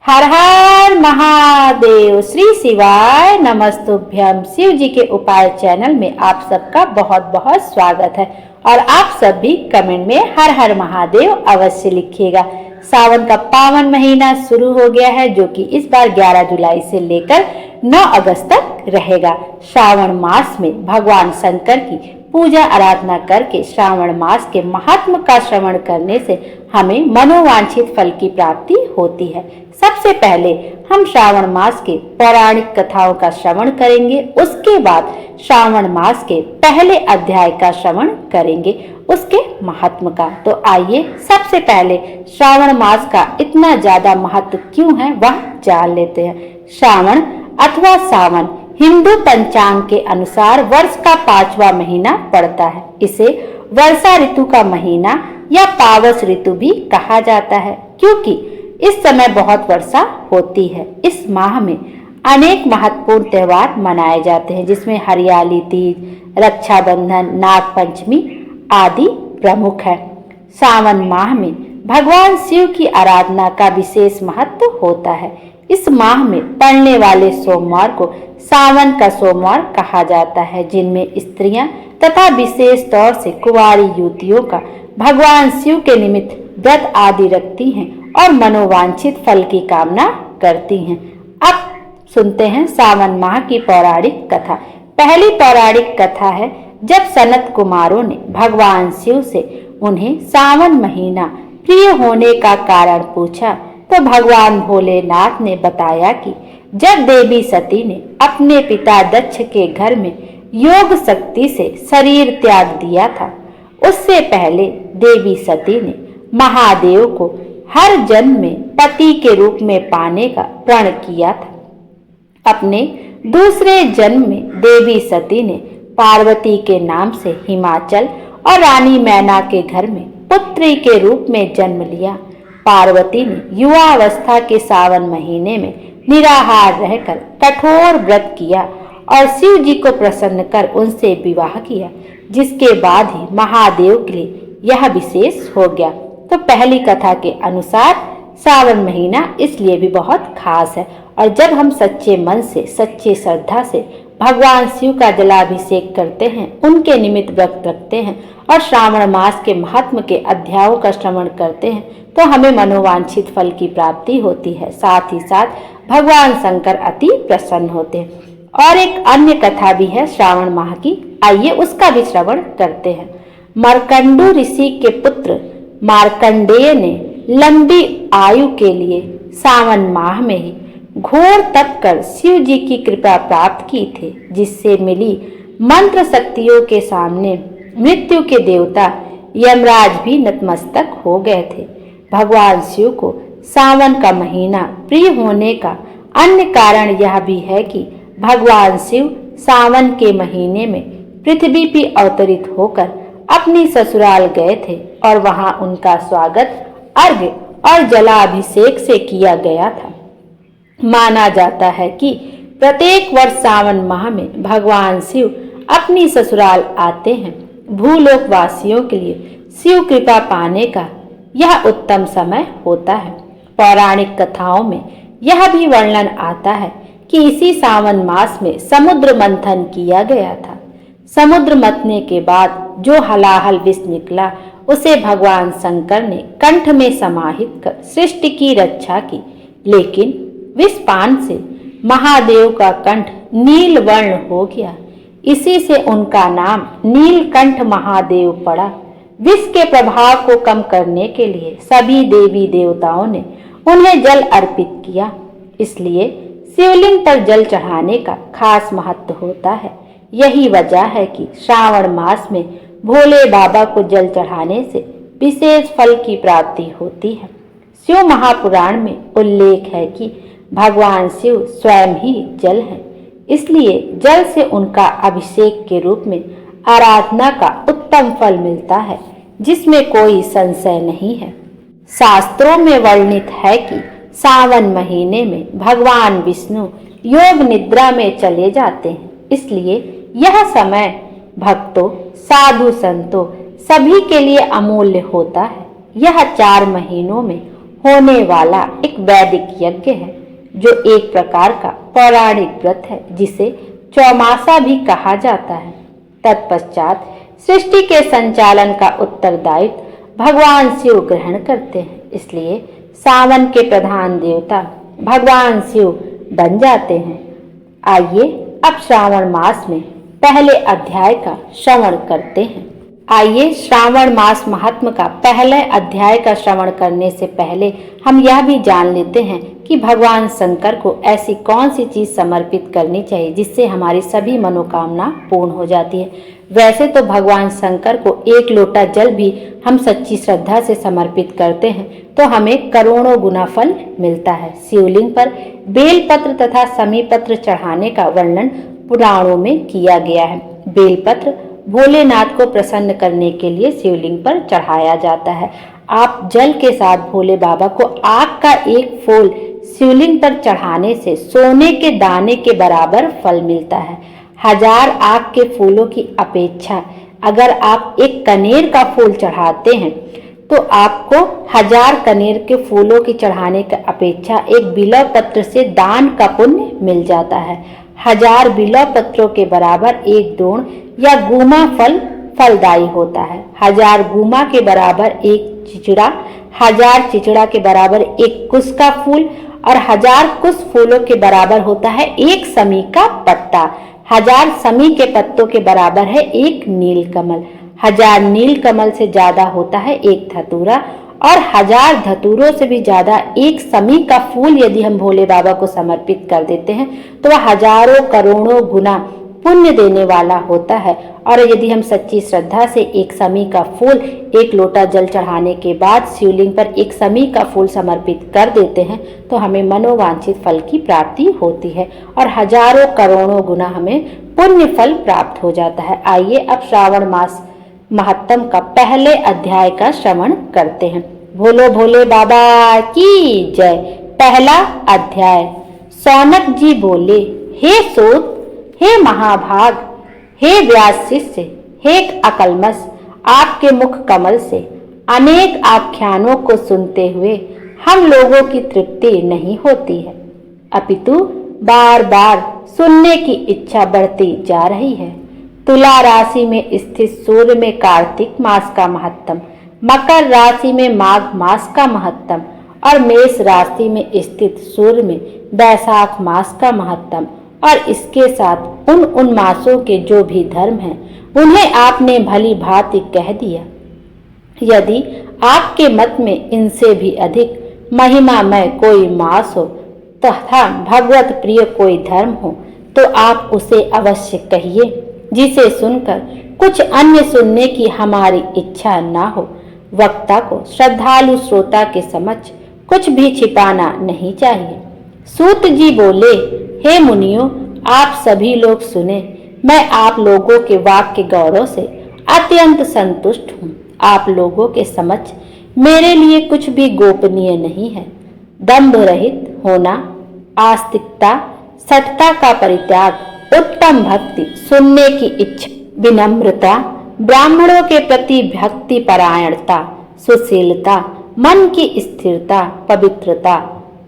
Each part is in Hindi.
हर हर महादेव। श्री शिवाय नमस्तुभ्यम। शिव जी के उपाय चैनल में आप सबका बहुत बहुत स्वागत है और आप सब भी कमेंट में हर हर महादेव अवश्य लिखिएगा। सावन का पावन महीना शुरू हो गया है जो कि इस बार 11 जुलाई से लेकर 9 अगस्त तक रहेगा। श्रावण मास में भगवान शंकर की पूजा आराधना करके श्रावण मास के महात्म का श्रवण करने से हमें मनोवांछित फल की प्राप्ति होती है। सबसे पहले हम श्रावण मास के पौराणिक कथाओं का श्रवण करेंगे, उसके बाद श्रावण मास के पहले अध्याय का श्रवण करेंगे, उसके महात्म का। तो आइए सबसे पहले श्रावण मास का इतना ज्यादा महत्व क्यों है वह जान लेते हैं। श्रावण अथवा सावन हिंदू पंचांग के अनुसार वर्ष का 5वां महीना पड़ता है। इसे वर्षा ऋतु का महीना या पावस ऋतु भी कहा जाता है क्योंकि इस समय बहुत वर्षा होती है। इस माह में अनेक महत्वपूर्ण त्योहार मनाए जाते हैं जिसमें हरियाली तीज, रक्षाबंधन, नाग पंचमी आदि प्रमुख है। सावन माह में भगवान शिव की आराधना का विशेष महत्व होता है। इस माह में पड़ने वाले सोमवार को सावन का सोमवार कहा जाता है, जिनमें स्त्रियां तथा विशेष तौर से कुंवारी युवतियों का भगवान शिव के निमित्त व्रत आदि रखती हैं और मनोवांछित फल की कामना करती हैं। अब सुनते हैं सावन माह की पौराणिक कथा। पहली पौराणिक कथा है जब सनत कुमारों ने भगवान शिव से उन्हें सावन महीना प्रिय होने का कारण पूछा तो भगवान भोलेनाथ ने बताया कि जब देवी सती ने अपने पिता दक्ष के घर में योग शक्ति से शरीर त्याग दिया था, उससे पहले देवी सती ने महादेव को हर जन्म में पति के रूप में पाने का प्रण किया था। अपने दूसरे जन्म में देवी सती ने पार्वती के नाम से हिमाचल और रानी मैना के घर में पुत्री के रूप में जन्म लिया। पार्वती ने युवावस्था के सावन महीने में निराहार रहकर कठोर व्रत किया और शिव जी को प्रसन्न कर उनसे विवाह किया, जिसके बाद ही महादेव के लिए यह विशेष हो गया। तो पहली कथा के अनुसार सावन महीना इसलिए भी बहुत खास है और जब हम सच्चे मन से सच्चे श्रद्धा से भगवान शिव का जलाभिषेक करते हैं, उनके निमित्त व्रत रखते हैं और श्रावण मास के महात्म के अध्यायों का श्रवण करते हैं तो हमें मनोवांछित फल की प्राप्ति होती है। साथ ही साथ भगवान शंकर अति प्रसन्न होते हैं। और एक अन्य कथा भी है श्रावण माह की, आइए उसका भी श्रवण करते हैं। मार्कंडू ऋषि के पुत्र मार्कंडेय ने लंबी आयु के लिए सावन माह में ही घोर तप कर शिव जी की कृपा प्राप्त की थी, जिससे मिली मंत्र शक्तियों के सामने मृत्यु के देवता यमराज भी नतमस्तक हो गए थे। भगवान शिव को सावन का महीना प्रिय होने का अन्य कारण यह भी है कि भगवान शिव सावन के महीने में पृथ्वी पर अवतरित होकर अपनी ससुराल गए थे और वहां उनका स्वागत अर्घ्य और जलाभिषेक से किया गया था। माना जाता है कि प्रत्येक वर्ष सावन माह में भगवान शिव अपनी ससुराल आते हैं। भूलोक वासियों के लिए शिव कृपा पाने का यह उत्तम समय होता है। पौराणिक कथाओं में यह भी वर्णन आता है कि इसी सावन मास में समुद्र मंथन किया गया था। समुद्र मंथने के बाद जो हलाहल विष निकला उसे भगवान शंकर ने कंठ में समाहित कर सृष्टि की रक्षा की, लेकिन विष पान से महादेव का कंठ नील वर्ण हो गया। इसी से उनका नाम नीलकंठ महादेव पड़ा। विष के प्रभाव को कम करने के लिए सभी देवी देवताओं ने उन्हें जल अर्पित किया, इसलिए शिवलिंग पर जल चढ़ाने का खास महत्व होता है। यही वजह है कि श्रावण मास में भोले बाबा को जल चढ़ाने से विशेष फल की प्राप्ति होती है। शिव महापुराण में उल्लेख है कि भगवान शिव स्वयं ही जल है, इसलिए जल से उनका अभिषेक के रूप में आराधना का उत्तम फल मिलता है, जिसमें कोई संशय नहीं है। शास्त्रों में वर्णित है कि सावन महीने में भगवान विष्णु योग निद्रा में चले जाते हैं, इसलिए यह समय भक्तों, साधु संतों सभी के लिए अमूल्य होता है। यह 4 महीनों में होने वाला एक वैदिक यज्ञ है, जो एक प्रकार का पौराणिक व्रत है जिसे चौमासा भी कहा जाता है। तत्पश्चात सृष्टि के संचालन का उत्तरदायित्व भगवान शिव ग्रहण करते हैं, इसलिए सावन के प्रधान देवता भगवान शिव बन जाते हैं। आइए अब श्रावण मास में पहले अध्याय का श्रवण करते हैं। आइए श्रावण मास महात्म का पहले अध्याय का श्रवण करने से पहले हम यह भी जान लेते हैं कि भगवान शंकर को ऐसी कौन सी चीज समर्पित करनी चाहिए जिससे हमारी सभी मनोकामना पूर्ण हो जाती है। वैसे तो भगवान शंकर को एक लोटा जल भी हम सच्ची श्रद्धा से समर्पित करते हैं तो हमें करोड़ों गुना फल मिलता है। शिवलिंग पर बेलपत्र तथा समीपत्र चढ़ाने का वर्णन पुराणों में किया गया है। बेलपत्र भोलेनाथ को प्रसन्न करने के लिए शिवलिंग पर चढ़ाया जाता है। आप जल के साथ भोले बाबा को आग का एक फूल शिवलिंग पर चढ़ाने से सोने के दाने के बराबर फल मिलता है। 1000 आग के फूलों की अपेक्षा अगर आप एक कनेर का फूल चढ़ाते हैं तो आपको 1000 कनेर के फूलों की चढ़ाने की अपेक्षा एक बिल्व पत्र से दान का पुण्य मिल जाता है। 1000 बिल्व पत्रों के बराबर एक दूण या गुमा फल फलदायी होता है। 1000 गुमा के बराबर एक चिचड़ा, 1000 चिचड़ा के बराबर एक कुश का फूल और 1000 कुश फूलों के बराबर होता है एक समी का पत्ता। 1000 समी के पत्तों के बराबर है एक नीलकमल। 1000 नीलकमल से ज्यादा होता है एक धतूरा और 1000 धतूरों से भी ज्यादा एक समी का फूल यदि हम भोले बाबा को समर्पित कर देते हैं तो वह हजारों करोड़ों गुना पुण्य देने वाला होता है। और यदि हम सच्ची श्रद्धा से एक समी का फूल एक लोटा जल चढ़ाने के बाद शिवलिंग पर एक समी का फूल समर्पित कर देते हैं तो हमें मनोवांछित फल की प्राप्ति होती है और हजारों करोड़ों गुना हमें पुण्य फल प्राप्त हो जाता है। आइए अब श्रावण मास महत्तम का पहले अध्याय का श्रवण करते हैं। भोलो भोले बाबा की जय। पहला अध्याय। सौनक जी बोले, हे सूत, हे महाभाग, हे व्यास शिष्य, हे अकलमस, आपके मुख कमल से अनेक आख्यानों को सुनते हुए हम लोगों की तृप्ति नहीं होती है, अपितु बार बार सुनने की इच्छा बढ़ती जा रही है। तुला राशि में स्थित सूर्य में कार्तिक मास का महत्तम, मकर राशि में माघ मास का महत्तम और मेष राशि में स्थित सूर्य में बैसाख मास का महत्तम और इसके साथ उन मासों के जो भी धर्म हैं उन्हें आपने भली भांति कह दिया। यदि आपके मत में इनसे भी अधिक महिमामय कोई मास हो तथा भगवत प्रिय कोई धर्म हो तो आप उसे अवश्य कहिए, जिसे सुनकर कुछ अन्य सुनने की हमारी इच्छा ना हो। वक्ता को श्रद्धालु श्रोता के समक्ष कुछ भी छिपाना नहीं चाहिए। सूत जी बोले, हे मुनियों, आप सभी लोग सुने। मैं आप लोगों के वाक्य गौरव से अत्यंत संतुष्ट हूँ। आप लोगों के समक्ष मेरे लिए कुछ भी गोपनीय नहीं है। दंभ रहित होना, आस्तिकता, सठता का परित्याग, उत्तम भक्ति, सुनने की इच्छा, विनम्रता, ब्राह्मणों के प्रति भक्ति परायणता, सुशीलता, मन की स्थिरता, पवित्रता,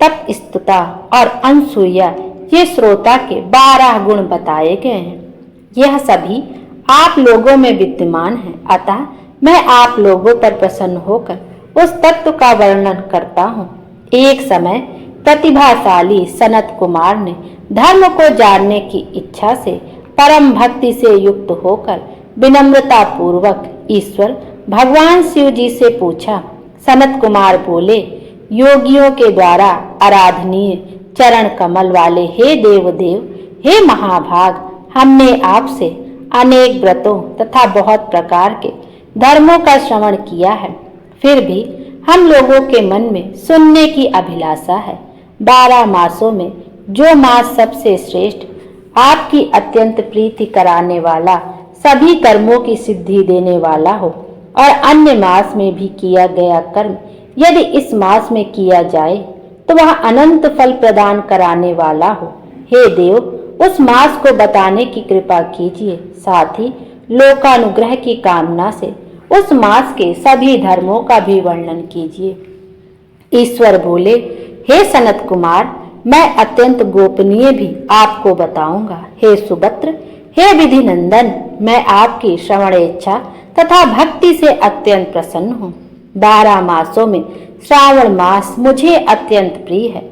तपस्तुता और अनसूया, ये श्रोता के 12 गुण बताए गए हैं। यह सभी आप लोगों में विद्यमान है। अतः मैं आप लोगों पर प्रसन्न होकर उस तत्व का वर्णन करता हूँ। एक समय प्रतिभाशाली सनत कुमार ने धर्म को जानने की इच्छा से परम भक्ति से युक्त होकर विनम्रता पूर्वक ईश्वर भगवान शिव जी से पूछा। सनत कुमार बोले, योगियों के द्वारा आराधनीय चरण कमल वाले हे देवदेव, हे महाभाग, हमने आपसे अनेक व्रतों तथा बहुत प्रकार के धर्मों का श्रवण किया है, फिर भी हम लोगों के मन में सुनने की अभिलाषा है। 12 मासों में जो मास सबसे श्रेष्ठ, आपकी अत्यंत प्रीति कराने वाला, सभी कर्मों की सिद्धि देने वाला हो और अन्य मास में भी किया गया कर्म यदि इस मास में किया जाए तो वह अनंत फल प्रदान कराने वाला हो। हे देव, उस मास को बताने की कृपा कीजिए। साथ ही लोकानुग्रह की कामना से उस मास के सभी धर्मों का भी वर्णन कीजिए। ईश्वर बोले, हे सनत कुमार, मैं अत्यंत गोपनीय भी आपको बताऊंगा। हे सुभद्र, हे विधि नंदन, मैं आपकी श्रवण इच्छा तथा भक्ति से अत्यंत प्रसन्न हूँ। 12 मासों में श्रावण मास मुझे अत्यंत प्रिय है।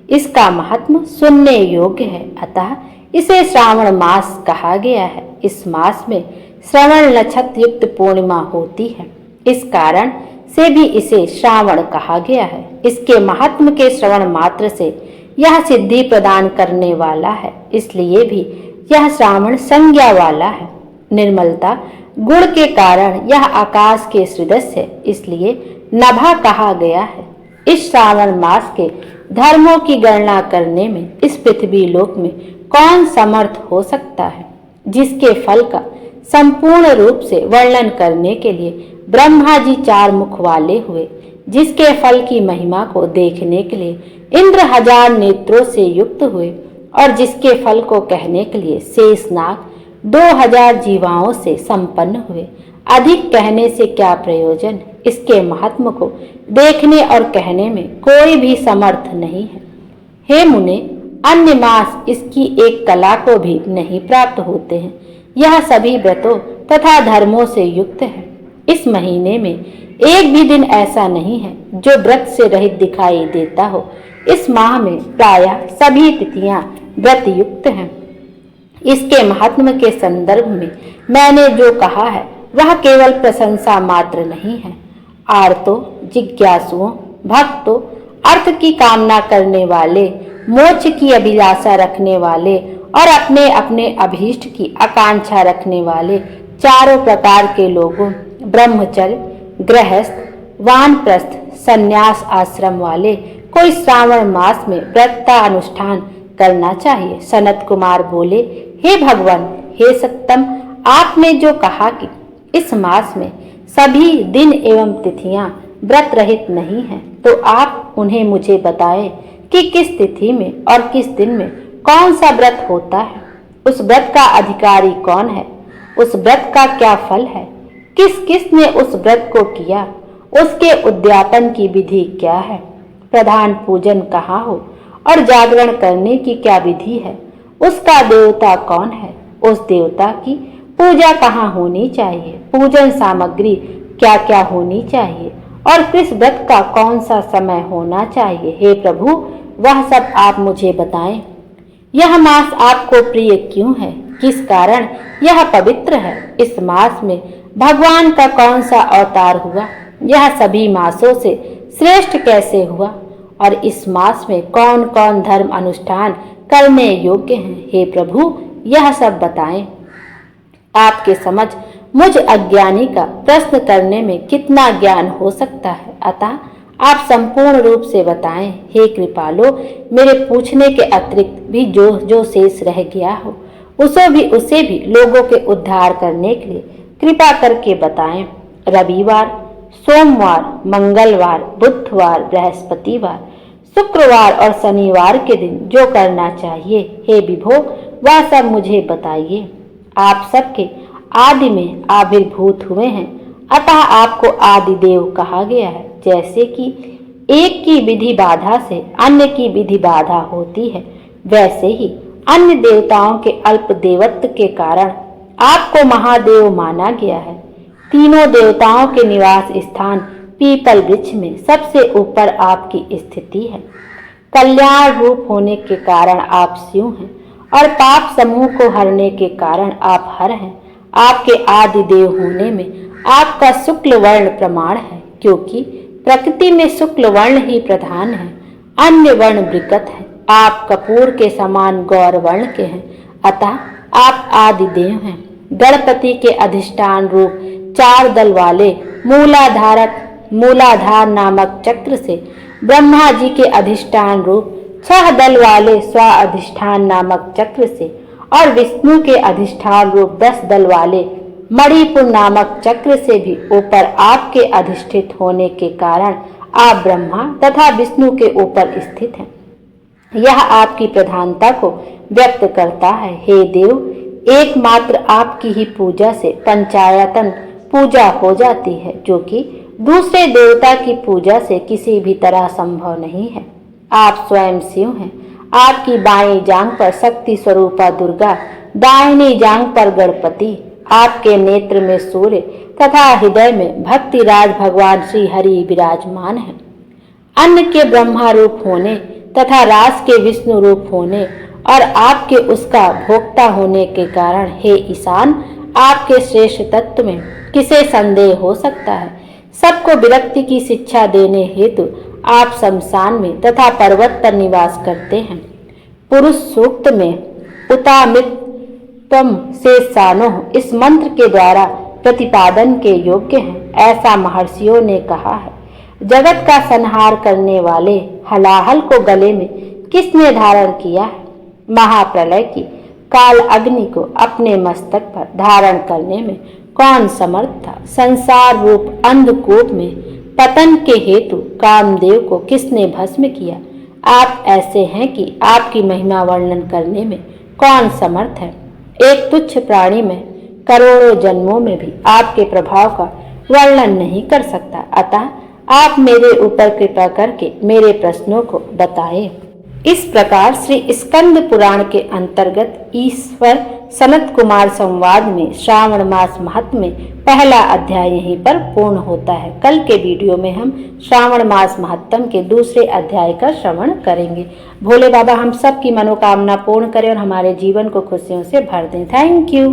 इसका महात्म सुनने योग्य है, अतः इसे श्रावण मास कहा गया है। इस मास में श्रवण नक्षत्र युक्त पूर्णिमा होती है, इस कारण से भी इसे श्रावण कहा गया है। इसके महात्म के श्रवण मात्र से यह सिद्धि प्रदान करने वाला है, इसलिए भी यह श्रावण संज्ञा वाला है। निर्मलता गुण के कारण यह आकाश के सदृश, इसलिए नभा कहा गया है। इस श्रावण मास के धर्मों की गणना करने में इस पृथ्वी लोक में कौन समर्थ हो सकता है। जिसके फल का संपूर्ण रूप से वर्णन करने के लिए ब्रह्मा जी 4 मुख वाले हुए, जिसके फल की महिमा को देखने के लिए इंद्र 1000 नेत्रों से युक्त हुए, और जिसके फल को कहने के लिए शेषनाग 2000 जीवाओं से संपन्न हुए। अधिक कहने से क्या प्रयोजन, इसके महात्म को देखने और कहने में कोई भी समर्थ नहीं है। हे मुने, अन्य मास इसकी एक कला को भी नहीं प्राप्त होते हैं। यह सभी व्रतों तथा धर्मों से युक्त है। इस महीने में एक भी दिन ऐसा नहीं है जो व्रत से रहित दिखाई देता हो। इस माह में प्रायः सभी तिथियां व्रत युक्त हैं। इसके महात्म के संदर्भ में मैंने जो कहा है वह केवल प्रशंसा मात्र नहीं है। आर्तों, जिज्ञासुओं, भक्तों, अर्थ की कामना करने वाले, मोक्ष की अभिलाषा रखने वाले और अपने अपने अभीष्ट की आकांक्षा रखने वाले चारों प्रकार के लोगों, ब्रह्मचर्य, गृहस्थ, वानप्रस्थ, संन्यास आश्रम वाले कोई श्रावण मास में व्रत का अनुष्ठान करना चाहिए। सनत कुमार बोले, हे भगवान, हे सत्तम, आपने जो कहा कि इस मास में सभी दिन एवं तिथियां व्रत रहित नहीं हैं, तो आप उन्हें मुझे बताएं कि किस तिथि में और किस दिन में कौन सा व्रत होता है। उस व्रत का अधिकारी कौन है, उस व्रत का क्या फल है, किस किस ने उस व्रत को किया, उसके उद्यापन की विधि क्या है, प्रधान पूजन कहाँ हो और जागरण करने की क्या विधि है, उसका देवता कौन है, उस देवता की पूजा कहाँ होनी चाहिए, पूजन सामग्री क्या क्या होनी चाहिए और किस व्रत का कौन सा समय होना चाहिए। हे प्रभु, वह सब आप मुझे बताएं। यह मास आपको प्रिय क्यों है, किस कारण यह पवित्र है। इस मास में भगवान का कौन सा अवतार हुआ, यह सभी मासों से श्रेष्ठ कैसे हुआ और इस मास में कौन कौन धर्म अनुष्ठान करने योग्य हैं। हे प्रभु, यह सब बताएं। आपके समझ मुझ अज्ञानी का प्रश्न करने में कितना ज्ञान हो सकता है, अतः आप संपूर्ण रूप से बताएं। हे कृपालो, मेरे पूछने के अतिरिक्त भी जो जो शेष रह गया हो उसे भी लोगों के उद्धार करने के लिए कृपा करके बताएं। रविवार, सोमवार, मंगलवार, बुधवार, बृहस्पतिवार, शुक्रवार और शनिवार के दिन जो करना चाहिए, हे विभो, वह सब मुझे बताइए। आप सबके आदि में आविर्भूत हुए हैं, अतः आपको आदि देव कहा गया है। जैसे कि एक की विधि बाधा से अन्य की विधि बाधा होती है, वैसे ही अन्य देवताओं के अल्प देवत्व के कारण आपको महादेव माना गया है। तीनों देवताओं के निवास स्थान पीपल वृक्ष में सबसे ऊपर आपकी स्थिति है। कल्याण रूप होने के कारण आप शिव हैं और पाप समूह को हरने के कारण आप हर हैं। आपके आदि देव होने में आपका शुक्ल वर्ण प्रमाण है, क्योंकि प्रकृति में शुक्ल वर्ण ही प्रधान है, अन्य वर्ण विकृत है। आप कपूर के समान गौर वर्ण के हैं, अतः आप आदि देव हैं। गणपति के अधिष्ठान रूप 4 दल वाले मूलाधार नामक चक्र से, ब्रह्मा जी के अधिष्ठान रूप 6 दल वाले स्व अधिष्ठान नामक चक्र से और विष्णु के अधिष्ठान रूप 10 दल वाले मणिपुर नामक चक्र से भी ऊपर आपके अधिष्ठित होने के कारण आप ब्रह्मा तथा विष्णु के ऊपर स्थित हैं। यह आपकी प्रधानता को व्यक्त करता है। हे देव, एकमात्र आपकी ही पूजा से पंचायतन पूजा हो जाती है, जो कि दूसरे देवता की पूजा से किसी भी तरह संभव नहीं है। आप स्वयं शिव हैं। आपकी बाईं जांघ पर शक्ति स्वरूपा दुर्गा, दाहिनी जांघ पर गणपति, आपके नेत्र में सूर्य तथा हृदय में भक्तिराज भगवान श्री हरि विराजमान है। अन्न के ब्रह्मा रूप होने तथा रास के विष्णु रूप होने और आपके उसका भोक्ता होने के कारण हे ईशान, आपके श्रेष्ठ तत्व में किसे संदेह हो सकता है। सबको विरक्ति की शिक्षा देने हेतु आप शमशान में तथा पर्वत पर निवास करते हैं। पुरुष सूक्त में उतामित्वम से सानो इस मंत्र के द्वारा प्रतिपादन के योग्य हैं, ऐसा महर्षियों ने कहा है। जगत का संहार करने वाले हलाहल को गले में किसने धारण किया है? महाप्रलय की काल अग्नि को अपने मस्तक पर धारण करने में कौन समर्थ था? संसार रूप अंधकूप में पतन के हेतु कामदेव को किसने भस्म किया? आप ऐसे हैं कि आपकी महिमा वर्णन करने में कौन समर्थ है? एक तुच्छ प्राणी में करोड़ों जन्मों में भी आपके प्रभाव का वर्णन नहीं कर सकता। अतः आप मेरे ऊपर कृपा करके मेरे प्रश्नों को बताएं। इस प्रकार श्री स्कंद पुराण के अंतर्गत ईश्वर सनत कुमार संवाद में श्रावण मास महत्व में पहला अध्याय यहीं पर पूर्ण होता है। कल के वीडियो में हम श्रावण मास महत्तम के दूसरे अध्याय का श्रवण करेंगे। भोले बाबा हम सब की मनोकामना पूर्ण करें और हमारे जीवन को खुशियों से भर दें। Thank you.